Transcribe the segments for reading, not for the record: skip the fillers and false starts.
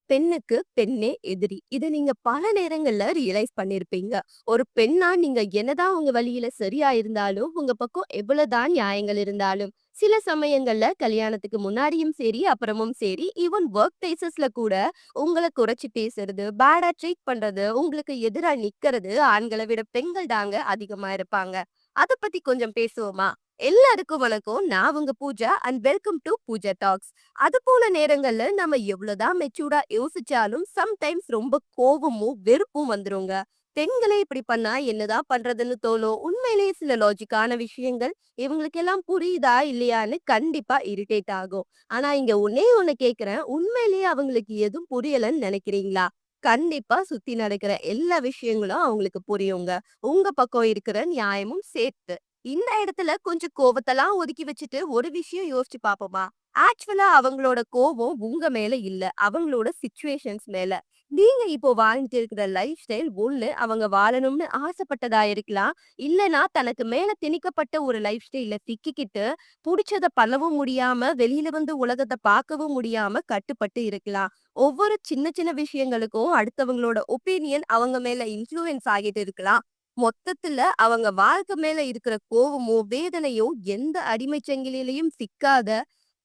பெண்ணுக்கு பெண்ணே எதிரி. இத நீங்க பல நேரங்கள்ல ரியலைஸ் பண்ணியிருப்பீங்க. ஒரு பெண்ணா நீங்க என்னதான் உங்க வழியில சரியா இருந்தாலும், உங்க பக்கம் எவ்வளவுதான் நியாயங்கள் இருந்தாலும், சில சமயங்கள்ல கல்யாணத்துக்கு முன்னாடியும் சரி, அப்புறமும் சரி, ஈவன் வொர்க் பிளேஸஸ்ல கூட உங்கள குறைச்சு பேசுறது, பேடா ட்ரீட் பண்றது, உங்களுக்கு எதிரா நிக்கிறது ஆண்கள விட பெண்கள் தாங்க அதிகமா இருப்பாங்க. அத பத்தி கொஞ்சம் பேசுவோமா? எல்லாருக்கும் வணக்கம். நான் உங்க Pooja and welcome to Pooja talks. அது போல நேரங்கள்ல நம்ம எவ்வளவுதான் மெச்சூர்டா யோசிச்சாலும் சம்டைம்ஸ் ரொம்ப கோவமும் வெறுப்பும் வந்துருங்க. பெண்களே இப்படி பண்ணா என்னதான் பண்றதுன்னு தோணும். உண்மையிலேயே சில லாஜிக்கான விஷயங்கள் இவங்களுக்கு எல்லாம் புரியுதா இல்லையான்னு கண்டிப்பா இரிட்டேட் ஆகும். ஆனா இங்க ஒண்ணே ஒண்ணு கேக்குறேன். உண்மையிலேயே அவங்களுக்கு எதுவும் புரியலன்னு நினைக்கிறீங்களா? கண்டிப்பா சுத்தி நடக்கிற எல்லா விஷயங்களும் அவங்களுக்கு புரியுங்க. உங்க பக்கம் இருக்கிற நியாயமும் சேர்த்து. இந்த இடத்துல கொஞ்சம் கோவத்தெல்லாம் ஒதுக்கி வச்சுட்டு ஒரு விஷயம் யோசிச்சு பாப்போமா? ஆக்சுவலா அவங்களோட கோபம் உங்க மேல இல்ல. அவங்களோட சிச்சுவேஷன்ஸ் மேல. நீங்க இப்போ வாழ்ந்துட்டு இருக்கிற லைஃப் ஸ்டைல் ஒண்ணு அவங்க வாழணும்னு ஆசைப்பட்டதா இருக்கலாம். இல்லன்னா தனக்கு மேல திணிக்கப்பட்ட ஒரு லைஃப் ஸ்டைல்ல சிக்கிக்கிட்டு, புடிச்சத பண்ணவும் முடியாம, வெளியில வந்து உலகத்த பார்க்கவும் முடியாம கட்டுப்பட்டு இருக்கலாம். ஒவ்வொரு சின்ன சின்ன விஷயங்களுக்கும் அடுத்தவங்களோட ஒப்பீனியன் அவங்க மேல இன்ஃப்ளூயன்ஸ் ஆகிட்டு இருக்கலாம். மொத்தத்துல அவங்க வாழ்க்கை மேல இருக்கிற கோவமோ, வேதனையோ எந்த அடிமைச் சங்கிலியிலயும் சிக்காத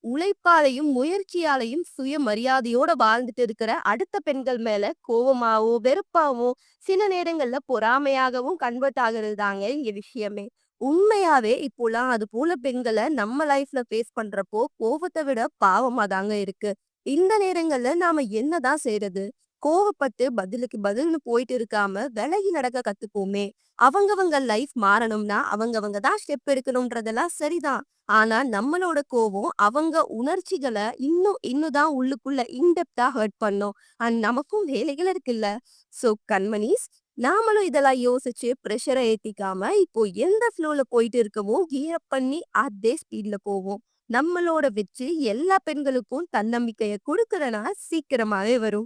உழைப்பாலையும், முயற்சியாலையும் சுயமரியாதையோட வாழ்ந்துட்டு இருக்கிற அடுத்த பெண்கள் மேல கோவமாவோ, வெறுப்பாவோ, சில நேரங்கள்ல பொறாமையாகவும் கன்வெர்ட் ஆகுறது தாங்க இங்க விஷயமே. உண்மையாவே இப்போலாம் அது போல பெண்கள நம்ம லைஃப்ல ஃபேஸ் பண்றப்போ, கோவத்த விட பாவமா தாங்க இருக்கு. இந்த நேரங்கள்ல நாம என்னதான் செய்றது? கோவப்பட்டு பதிலுக்கு பதில்னு போயிட்டு இருக்காம, விலகி நடக்க கத்துப்போமே! அவங்கவங்க லைஃப் மாறணும்னா, அவங்கவங்க தான் ஸ்டெப் எடுக்கணும்ன்றதெல்லாம் சரிதான். ஆனா, நம்மளோட கோவம் அவங்க உணர்ச்சிகள இன்னும் தான் உள்ளுக்குள்ள இன்டெப்த்தா ஹர்ட் பண்ணும். அண்ட் நமக்கும் வேலைகள் இருக்குல்ல. சோ கண்மணிஸ், நாமளும் இதெல்லாம் யோசிச்சு பிரஷர ஏத்திக்காம, இப்போ எந்த ஃப்ளோல போயிட்டு இருக்கமோ, கியர் அப் பண்ணி அதே ஸ்பீட்ல போவோம். நம்மளோட வெற்றி எல்லா பெண்களுக்கும் தன்னம்பிக்கைய குடுக்குற நாள் சீக்கிரமாவே வரும்.